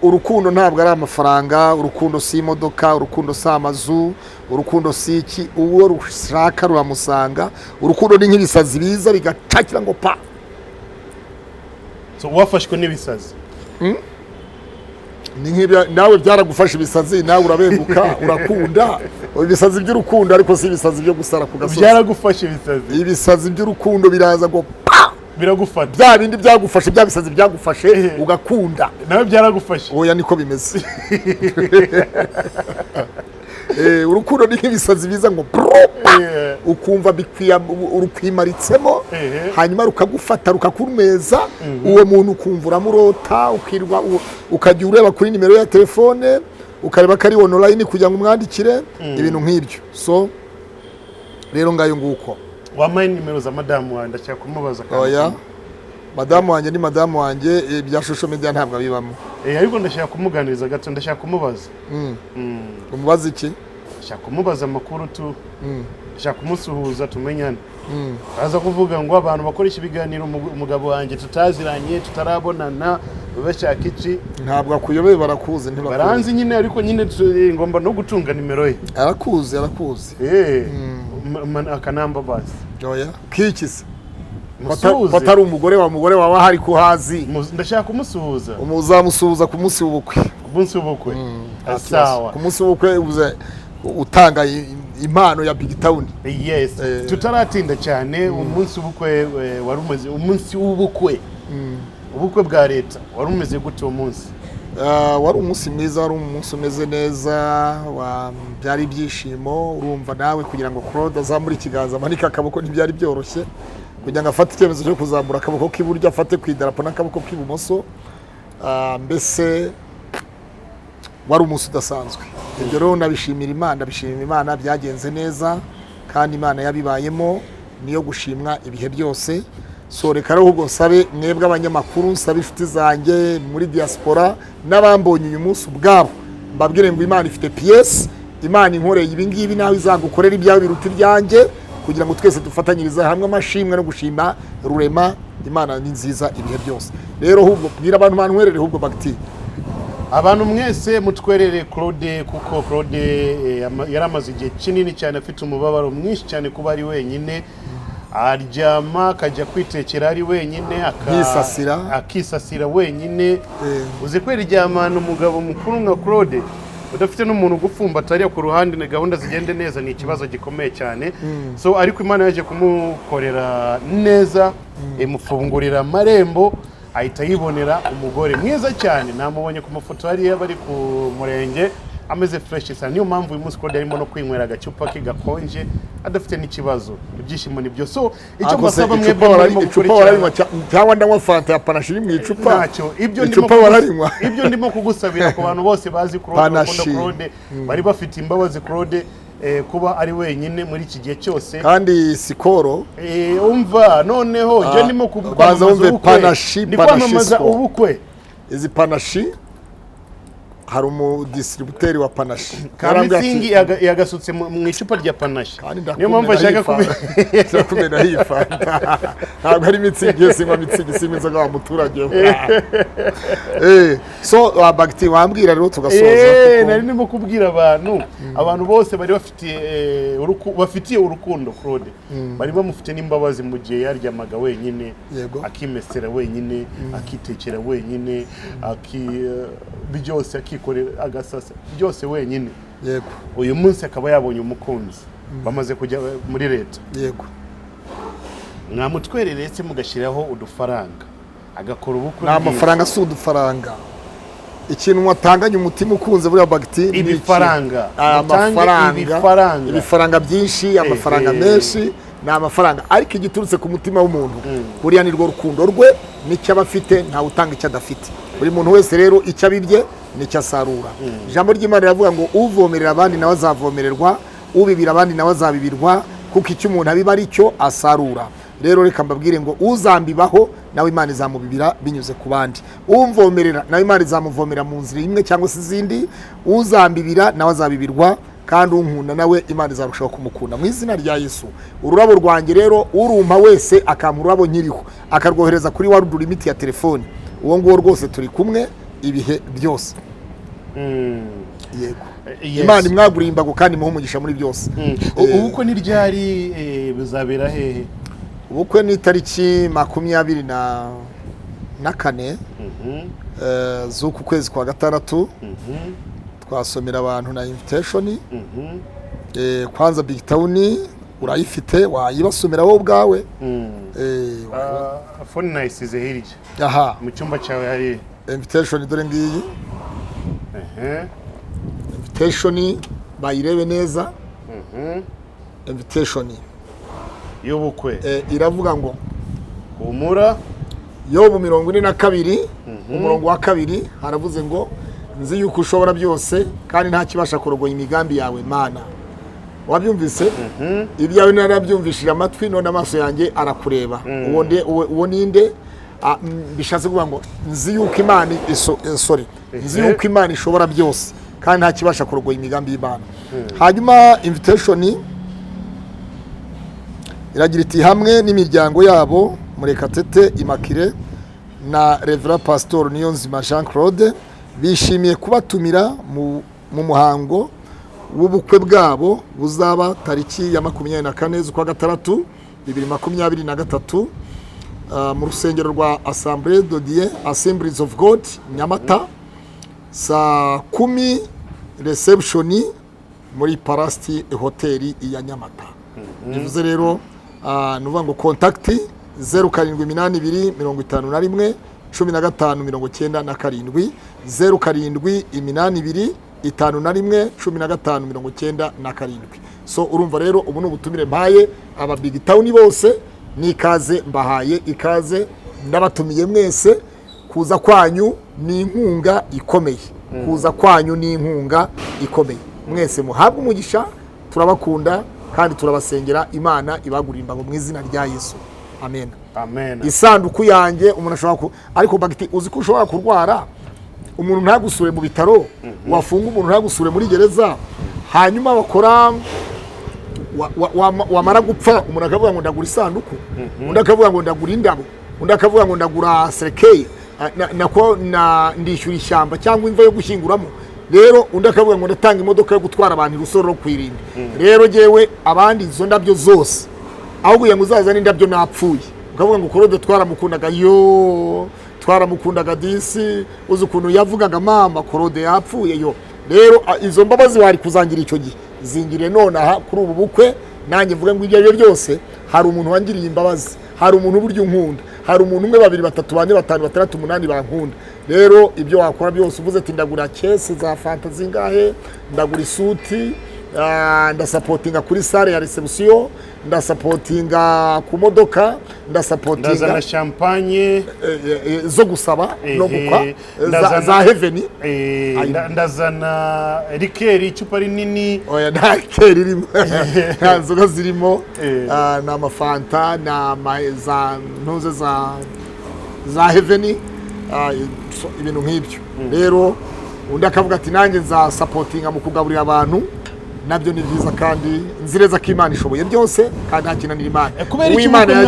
urukundo ntabwo ari amafaranga urukundo si imodoka urukundo si amazu urukundo si iki uwo rushaka ruramusanga urukundo ni nk'ibisazi biza bigacakira ngo pa so wafashwe n'ibisazi ni nk'ibya nawe byaragufasha ibisazi nawe urabenguka urakunda ibisazi by'urukundo ariko si ibisazi byo gusara ku gasozi byaragufasha ibisazi by'urukundo biraza ngo pa biragufata bya bindi byagufashe bya bisazi byagufashe ugakunda nawe byaragufashe oya niko bimeze urukundo ni nk'ibisazi biza ngo ukumva urukwimaritsemo hanyuma rukagufata rukakurumeza uwo muntu ukumva uramurota ukirwa ukajya ureba kuri nimero ya telefone ukareba ko ari online kugira ngo umwandikire ibintu nk'ibyo so rero ngayo nguko wamaye nimero za madamu wanjye ndashaka kumubaza oya madamu wanjye ni madamu wanjye bya social media ntabwo abibamo ariko ndashaka kumuganiriza gato ndashaka kumubaza umubaza iki ndashaka kumubaza amakuru tu ndashaka kumusuhuza tumenyane aza kuvuga ngo abantu bakoresha ibiganiro umugabo wanjye tutaziranye tutarabonana bashaka iki ntabwo akuyobeye barakuze baranzi nyine ariko nyine ngomba no gutunga nimero ye arakuze akanamba basi oya kikise patari umugore wawe ahari kuhazi ndashaka kumusuhuza umuzamusuhuza ku munsi w'ubukwe sawa ku munsi w'ubukwe utanga impano ya BigTown yes tutaratinda cyane umunsi w'ubukwe warumeze umunsi w'ubukwe ubukwe bwa leta warumeze gute uwo munsi wari umunsi mwiza wari umunsi umeze neza byari ibyishimo urumva nawe kugira ngo Claude azamure ikiganza amanika akaboko ntibyari byoroshye kugira ngo afate icyemezo cyo kuzamura akaboko k'iburyo afate ku idarapo n'akaboko k'ibumoso mbese wari umunsi udasanzwe ibyo rero ndabishimira Imana byagenze neza kandi Imana yabibayemo niyo gushimwa ibihe byose so reka rero ubwo nsabe mwebwe abanyamakuru nsabe inshuti zanjye muri diaspora n'abambonye uyu munsi ubwabo mbabwire ngo Imana ifite PS Imana inkoreye ibi ngibi nawe izagukorera ibyawe biruta ibyanjye kugira ngo twese dufatanyirize hamwe amashimwe no gushima rurema Imana ni nziza ibihe byose rero ahubwo bwira abantu bantwerere ahubwo bagiti abantu mwese mutwerere Claude kuko Claude yaramaze igihe kinini cyane afite umubabaro mwinshi cyane kuba ari wenyine aryama akajya kwitekera ari wenyine akisasira wenyine uzi ko iryamana umugabo mukuru nka Claude udafite n'umuntu gupfumbata ari ku ruhande na gahunda zigende neza ni ikibazo gikomeye cyane so ariko Imana yaje kumukorera neza imufungurira amarembo ahita yibonera umugore mwiza cyane namubonye ku mafoto hariya bari ku murenge ameze fresh cyane niyo mpamvu uyu munsi Claude arimo no kwinywera agacupa kigakonje adafite n'ikibazo ibyishimo nibyo so icyo mbasaba mwebwe barimo gukurikira cyangwa ndanywa fanta ya panashi iri mu icupa ntacyo ibyo ndimo kugusabira ku bantu bose bazi Claude bari bafite imbabazi Claude kuba ari wenyine muri iki gihe cyose kandi sikoro umva noneho je ndimo kwamamaza ubukwe izi panashi hari umudisiributeri wa panashi Kamitsingi yagasutse mu icupa rya panashi niyo mpamvu ashaka kumena hifanta ntabwo ari Mitsingi sinywa Mitsingi simwizaga wa muturage so bagiti wambwira rero tugasoza nari ndimo kubwira abantu bose bari bafitiye urukundo Claude bari bamufite n'imbabazi mu gihe yaryamaga wenyine akimesera wenyine akitekera wenyine byose akikorera agasasa byose wenyine yego uyu munsi akaba yabonye umukunzi bamaze kujya muri leta yego mwamutwereretse mugashiraho udufaranga agakora ubukwe n'amafaranga si udufaranga ikintu watanganye umutima ukunze buriya bagiteri ibifaranga ibifaranga byinshi amafaranga menshi ni amafaranga ariko igiturutse ku mutima w'umuntu buriya ni rwo rukundo rwe n'icyo aba afite ntawe utanga icyo adafite buri muntu wese rero icyo abibye nicyo asarura ijambo ry'Imana riravuga ngo uvomerera abandi nawe azavomererwa ubibira abandi nawe azabibirwa kuko icyo umuntu abiba ari cyo asarura rero reka mbabwire ngo uzambibaho nawe Imana izamubibira binyuze ku bandi umvomerera nawe Imana izamuvomera mu nzira imwe cyangwa se izindi uzambibira nawe azabibirwa kandi unkunda nawe Imana izarushaho kumukunda mu izina rya Yesu ururabo rwanjye rero urumpa wese akampa ururabo nkiriho akarwohereza kuri wa limit ya telefone uwo nguwo rwose turi kumwe ibihe byose yego Imana imwaguriye imbago kandi muhe umugisha muri byose ubukwe ni ryari bizabera hehe ubukwe ni tariki 24 z'uku kwezi kwa gatandatu twasomera abantu na invitation kwanza BigTown urayifite wayibasomera wowe ubwawe phone nice ize hirya aha mu cyumba cyawe hari invitation dore ngiyi invitation bayirebe neza invitation y'ubukwe iravuga ngo humura Yobu 42 umurongo wa 2 haravuze ngo nzi yuko ushobora byose kandi nta kibasha kurogoya imigambi yawe Mana wabyumvise ibyawe narabyumvishije amatwi none amaso yanjye arakureba uwo ninde bishatse kuvuga ngo nzi yuko Imana nzi yuko Imana ishobora byose kandi nta kibasha kurogoya imigambi y'Imana hanyuma invitation iragira iti hamwe n'imiryango yabo Murekatete Immaculée na Reverend Pastor Niyonzima Jean Claude bishimiye kubatumira mu muhango w'ubukwe bwabo buzaba tariki ya 24 z'ukwa gatandatu 2023 mu rusengero rwa Assemblies of God Nyamata saa 10 reception muri Parasti Hotel ya Nyamata bivuze rero nuvuga ngo contact 0782 51 15 0782 51 15 so urumva rero ubu ni ubutumire mbaye aba BigTown bose nikaze mbahaye ikaze ndabatumiye mwese kuza kwanyu ni inkunga ikomeye mwese muhabwe umugisha turabakunda kandi turabasengera Imana ibagurira imbago mu izina rya Yesu amen isanduku yanjye umuntu ashobora ariko bagiti uzi ko ushobora kurwara umuntu ntagusure mu bitaro wafunga umuntu ntagusure muri gereza hanyuma bakora wamara gupfa umuntu akavuga ngo ndagura isanduku undi akavuga ngo ndagura indabo undi akavuga ngo ndagura serekeye ndishyura ishyamba cyangwa imva yo gushyinguramo rero undi akavuga ngo ndatanga imodoka yo gutwara abantu irusoro ro kwirinda rero jewe abandi izo ndabyo zose aho guye muzaza n'indabyo napfuye ukavuga ngo Claude twaramukundaga disi uzi ukuntu yavugaga mama Claude yapfuye yo rero izo mbabazi wari kuzangira icyo gihe zingire none aha kuri ubu bukwe nanjye mvuga ngo ibyo byose hari umuntu wangiriye imbabazi hari umuntu buryo unkunda hari umuntu umwe 2 3 4 5 6 8 bankunda rero ibyo wakora byose uvuze ati ndagura kese za fanta zingahe ndagura isuti ndasupportinga kuri sale ya reception ndasupportinga ku modoka ndasupportinga na champagne zo gusaba no gukwa za heaven ndazana rikeri icupa rinini oya nta rikeri irimo nzoga zirimo na amafanta na za ntuze za heaven ibintu nk'ibyo rero undi akavuga ati nanjye nza supportinga mu kugaburira abantu nabyo ni byiza kandi nzireza ko Imana ishoboye byose kandi hakinanira Imana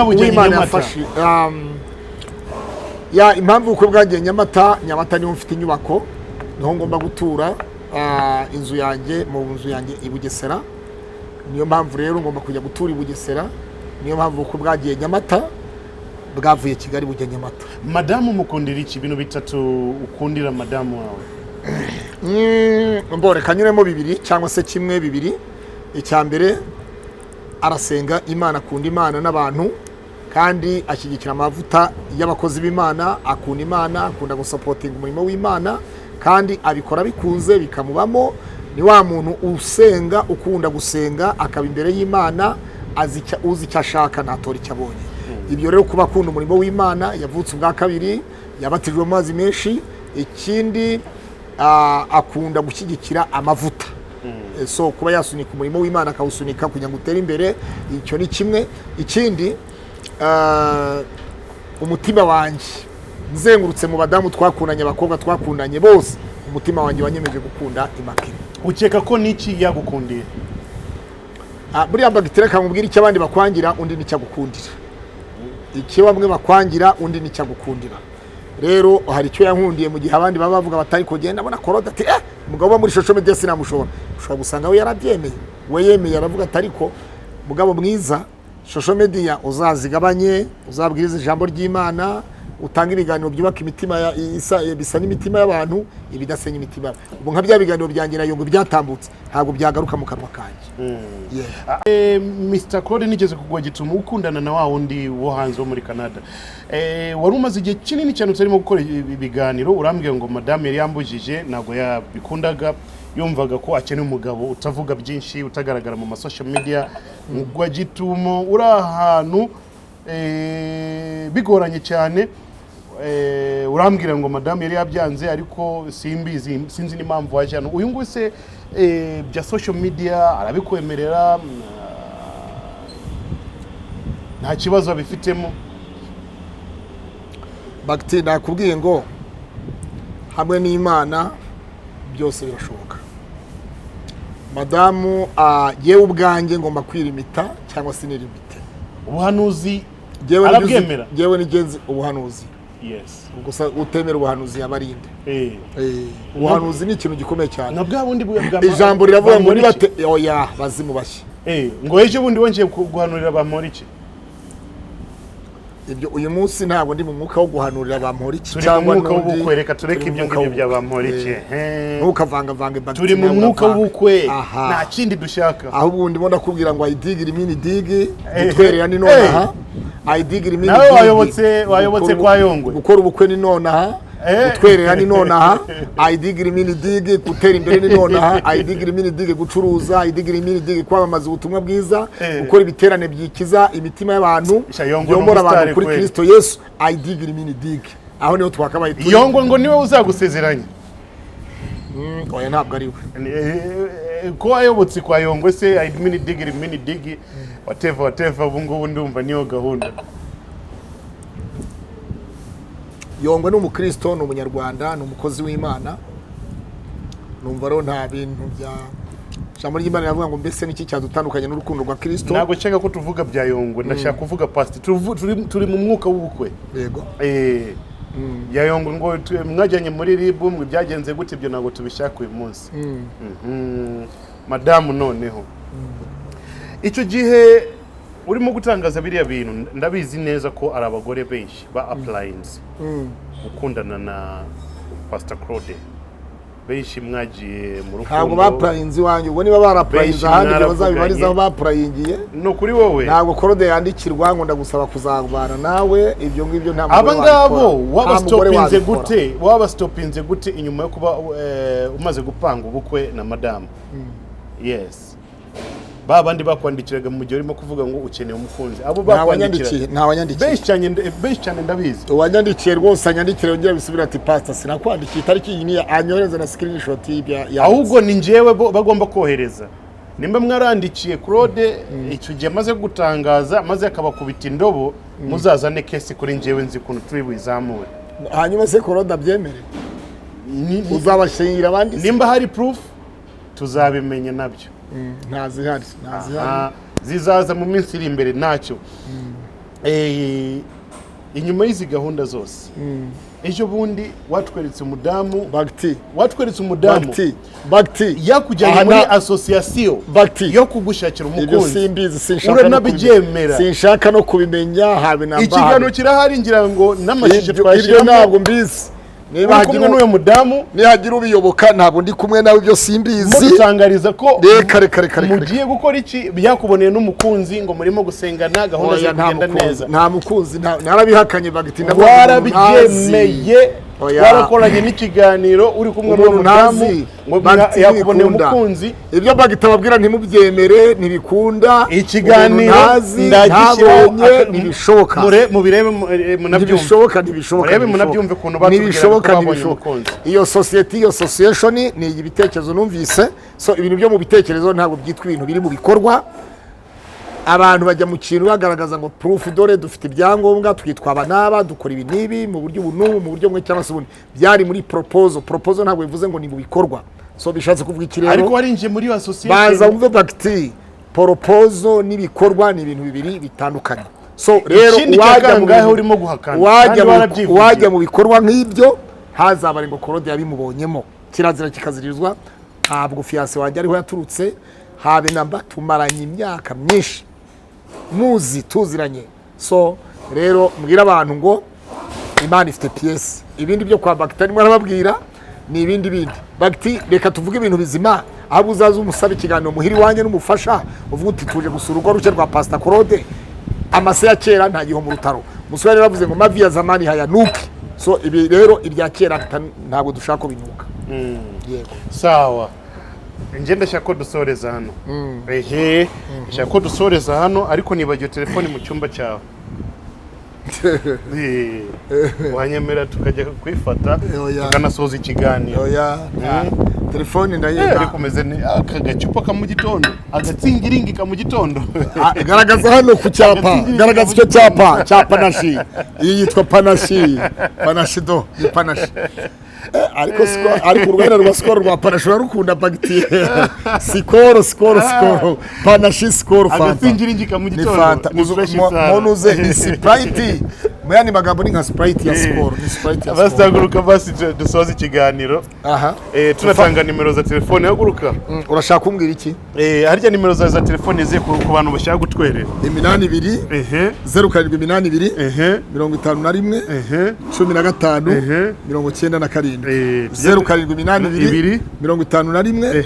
Uwimana yafashe impamvu uko bwagiye Nyamata niho mfite inyubako niho ngomba gutura inzu yanjye mu nzu yanjye i Bugesera niyo mpamvu rero ngomba kujya gutura i Bugesera niyo mpamvu uko bwagiye Nyamata bwavuye Kigali bujya Nyamata madamu mukundira iki bintu bitatu ukundira madamu wawe mbore kanyuremo bibiri cyangwa se kimwe bibiri. Icya mbere arasenga Imana, akunda Imana n'abantu kandi ashyigikira amavuta y'abakozi b'Imana, akunda Imana, akunda gusapotinga umurimo w'Imana kandi abikora bikunze bikamubamo. Ni wa muntu usenga, ukunda gusenga, akaba imbere y'Imana, uzi icyo ashaka ntatora icyo abonye. Ibyo rero kuba akunda umurimo w'Imana, yavutse ubwa kabiri, yabatijwe mu mazi menshi. Ikindi akunda gushyigikira amavuta, so kuba yasunika umurimo w'Imana akawusunika kugira ngo utere imbere, icyo ni kimwe. Ikindi umutima wanjye nzengurutse mu badamu twakundanye, abakobwa twakundanye bose, umutima wanjye wanyemeje gukunda Immaculée. Ukeka ko niki yagukundiye? Buriya mbagitire kamubwira icyo abandi bakwangira undi nicyo agukundira, icyo bamwe bakwangira undi nicyo agukundira. Rero hari icyo yankundiye mu gihe abandi baba bavuga batari kugenda abona Korode ati umugabo wo muri social media sinamushobora. Ushobora gusanga we yarabyemeye, we yemeye aravuga ati ariko mugabo mwiza, social media uzazigabanye, uzabwiriza ijambo ry'Imana, utanga ibiganiro byubaka imitima bisa n'imitima y'abantu, ibidasenya imitima. Ubu nka bya biganiro byanjye nayo ngo byatambutse ntabwo byagaruka mu kanwa kanjye. Mr. Claude, nigeze kugwa gitumo ukundana na wa wundi wo hanze wo muri Canada. Wari umaze igihe kinini cyane utarimo gukora ibiganiro, urambwiye ngo madame yari yambujije, ntabwo yabikundaga, yumvaga ko akeneye umugabo utavuga byinshi, utagaragara mu social media. Ngwa gitumo uri ahantu bigoranye cyane, urambwira ngo madame yari yabyanze, ariko sinzi n'impamvu waje hano. Uyu nguyu se bya social media arabikwemerera? Nta kibazo abifitemo? Bagiti nakubwiye ngo hamwe n'Imana byose birashoboka. Madamu yewe ubwanjye ngomba kwirimita cyangwa se nirimite. Ubuhanuzi arabyemera? Yewe nigenzi ubuhanuzi. Yes. Gusa utemera ubuhanuzi yabarinde. Ubuhanuzi ni ikintu gikomeye cyane. Na bwa bundi bwa ijambo riravuga ngo nibate oya bazimu bashye. Ngo ejo bundi wongeye guhanurira Bamporiki. Ibyo uyu munsi ntabwo ndi mu mwuka wo guhanurira Bamporiki cyangwa mu mwuka w'ubukwereka tureke ibyo ngibyo bya Bamporiki. Ntukavanga Bagiti. Turi mu mwuka w'ubukwe, nta kindi dushaka. Ahubwo ndimo kubwira ngo ayidigire imini digi, gutwerera ni nonaha. Ayidigire imini digi. Nawe wayobotse kwa Yongwe. Gukora ubukwe ni nonaha. Gutwerera ni nonaha. Ayidigire imini digi, gutera imbere ni nonaha. Ayidigire imini digi, gucuruza. Ayidigire imini digi, kwamamaza ubutumwa bwiza, gukora ibiterane byikiza imitima y'abantu, yomora abantu kuri Kristo Yesu. Ayidigire imini digi. Aho niho twakabaye turi. Yongwe ngo niwe uzagusezeranya? Oya ntabwo ari we. Ko ayobotse kwa Yongwe se imini digi whatever ubu ngubu ndumva niyo gahunda. Yongwe ni umukristo, ni umunyarwanda, ni umukozi w'Imana. Numva rero nta bintu bya ijambo ry'Imana yavuga ngo mbese niki cyadutandukanye n'urukundo rwa Kristo. Ntabwo nshaka ko tuvuga bya Yongwe, ndashaka kuvuga past. Turi mu mwuka w'ubukwe. Yego. Ya Yongwe ngo mwajyanye muri ribu mwe byagenze gute? Ibyo ntabwo tubishaka uyu munsi. Madamu noneho icyo gihe urimo gutangaza biriya bintu, ndabizi neza ko ari abagore benshi ba applyings gukundana na Pastor Claude. Benshi mwagiye mu rukundo. Ntabwo baprayinze wanyu, ubwo niba baraprayinze ahandi byo bazabibarizaho baprayingiye. No kuri wowe ntabwo Claude yandikirwa ngo ndagusaba kuzabana nawe, ibyo ngibyo nta mugore. Abangabo wabastopinze gute inyuma yo kuba umaze gupanga ubukwe na madame? Yes. Babandi bakwandikiraga mu gihe urimo kuvuga ngo ukeneye umukunzi. Abo bakwandikiye nta wanyandikiye. Benshi cyane ndabizi. Uwanyandikiye rwose anyandikire yongera bisubira ati pastor sinakwandikiye itariki iyi ni anyohereza na screenshot y'ibya. Ahubwo ni njyewe bagomba kohereza. Nimba mwarandikiye Claude icyo gihe maze gutangaza maze akabakubita indobo, muzazane kesi kuri njyewe nzi kuntu turi buyizamure. Hanyuma se Claude abyemere? Uzabashingira abandi? Nimba hari proof tuzabimenya nabyo. Ntazihari. Zizaza mu minsi iri imbere ntacyo. Inyuma y'izi gahunda zose, ejo bundi watweretse umudamu Bagiti. Bagiti yakujyanye muri association yo kugushakira umukunzi. Sinshaka no kubimenya habe namba. Ikiganiro kirahari ngira ngo n'amashije twashiramo. Ibyo ntabwo mbizi. uri kumwe n'uyu mudamu nihagira ubiyoboka ntabwo ndi kumwe nawe ibyo simbizi mudutangariza ko reka mugiye gukora iki byakuboneye n'umukunzi ngo murimo gusengana gahunda zo kugenda neza nta mukunzi narabihakanye bagitinda warabyemeye warakoranye n'ikiganiro uri kumwe n'umudamu ngo yakuboneye umukunzi ibyo bagitababwira ntimubyemere ntibikunda ikiganiro ndagishyiraho ntibishoboka mubirebe munabyumve ntibishoboka munabyumve ukuntu batubwira ko babonye umukunzi iyo society iyo association ni ibitekerezo numvise so ibintu byo mu bitekerezo ntabwo byitwa ibintu biri mu bikorwa abantu bajya mu kintu bagaragaza ngo proof dore dufite ibyangombwa twitwa abanaba dukora ibi nibi mu buryo buno mu buryo mwe cyangwa se bundi byari muri proposal ntabwo bivuze ngo ni mu bikorwa so bishatse kuvuga iki rero ariko warinje muri association baza umve bakti proposal n'ibikorwa ni ibintu bibiri bitandukanye so rero wajya mu bikorwa nk'ibyo hazabare ngo Claude yabimubonyemo kirazira kikazirizwa ntabwo fiance wanjye ariho yaturutse habe namba tumaranye imyaka myinshi muzi tuziranye so rero mbwira abantu ngo Imana ifite pièce ibindi byo kwa Bagti nimwe arababwira ni ibindi Bagti reka tuvuge ibintu bizima aho uzaza umusaba ikiganiro muhiri wanye n'umufasha uvuga uti tuje gusura urwo ruce rwa Pastor Claude amase ya kera nta giho mu rutaro musore rero bavuze ngo mavi ya zamani hayanuke so ibi rero irya kera ntabwo dushaka ko binuka yego sawa ngenda shaka ko dusoreza hano shaka ko dusoreza hano ariko nibagiye telefone mu cyumba cyawe wanyemera tukajya kwifata tukanasoza ikiganiro telefone ndayenda ariko meze akagacupa ka mu gitondo agatsingiringi ka mu gitondo garagaza hano ku cyapa garagaza icyo cyapa panashi iyi yitwa panashi do ni panashi ariko urwanda rwa skoro rwa panashi rukunda Bagti skoro panashi skoro fanta agatsingiringi ka mu gitondo monuze ni Sprite muyani magambo ni nka Sprite ya skoro ni Sprite ya skoro abastaguruka basi dusoza ikiganiro tunatanga nimero za telefone haguruka urashaka kumbwira iki harya nimero za telefone ze ku bantu bashaka gutwerera 82 0782 51 15 97 0782 51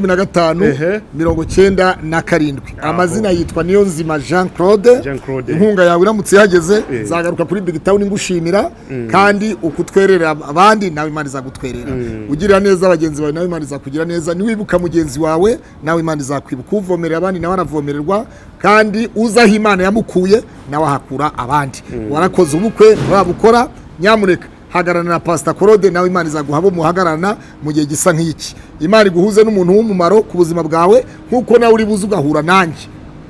15 97 amazina yitwa Niyonzima Jean Claude inkunga yawe iramutse yageze zagaruka kuri BigTown ngushimira kandi ukutwerera abandi nawe Imana izagutwerera ugirira neza abagenzi bawe nawe Imana izakugira neza niwibuka mugenzi wawe nawe Imana izakwibuka uvomerera abandi nawe aravomererwa kandi uzaho Imana yamukuye nawe ahakura abandi warakoze ubukwe babukora nyamureka hagarana na Pastor Claude nawe Imana izaguha bo muhagarana mu gihe gisa nk'iki Imana iguhuze n'umuntu w'umumaro ku buzima bwawe nkuko nawe uri buze ugahura nanjye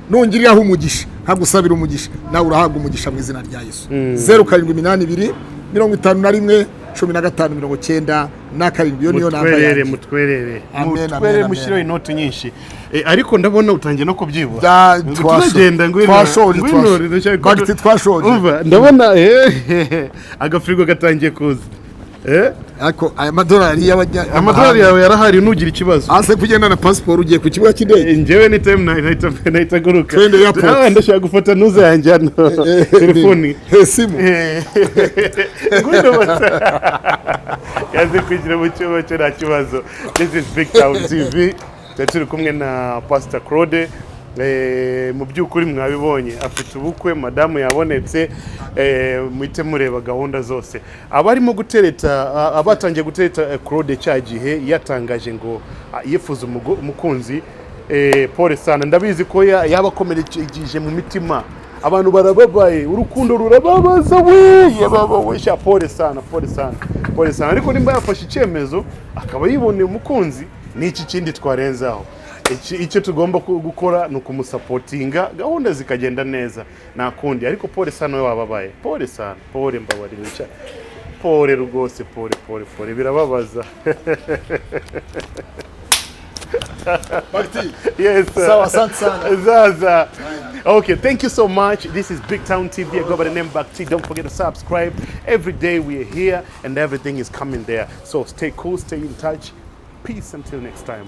nungiriraho umugisha nkagusabira umugisha nawe urahabwa umugisha mu izina rya Yesu 0782 51 15 97 yo niyo namba yawe mutwerere mushiro inoti nyinshi ariko ndabona utangiye no kubyibuha twagenda twashoje Bagti twashoje ndabona agafrigo gatangiye kuza ariko aya madolari amadolari yawe yarahari nugira ikibazo ase kugenda na passport ugiye ku kibuga cy'indege njyewe ni time nahita guruka ndashaka gufata nuze yanjye hano telefoni simu yaze kwigira mu cyumba cyo nta kibazo this is BigTown TV turi kumwe na Pastor Claude mu by'ukuri mwabibonye afite ubukwe madamu yabonetse muhite mureba gahunda zose abarimo gutereta abatangiye gutereta Claude cyagihe yatangaje ngo yifuza umukunzi pole sana ndabizi ko yabakomerekeje mu mitima abantu barababaye urukundo rurababaza we sha pole sana ariko nimba yafashe icyemezo akaba yiboneye umukunzi n'iki kindi twarenzaho icyo tugomba gukora ni ukumusapotinga gahunda zikagenda neza nta kundi ariko pole sana we wababaye pole sana pole mbabarira pole rwose pole birababaza Bagti yes sawa sana zaza okay thank you so much this is BigTown TV I go by the name Bagti don't forget to subscribe every day we are here and everything is coming there so stay cool stay in touch peace until next time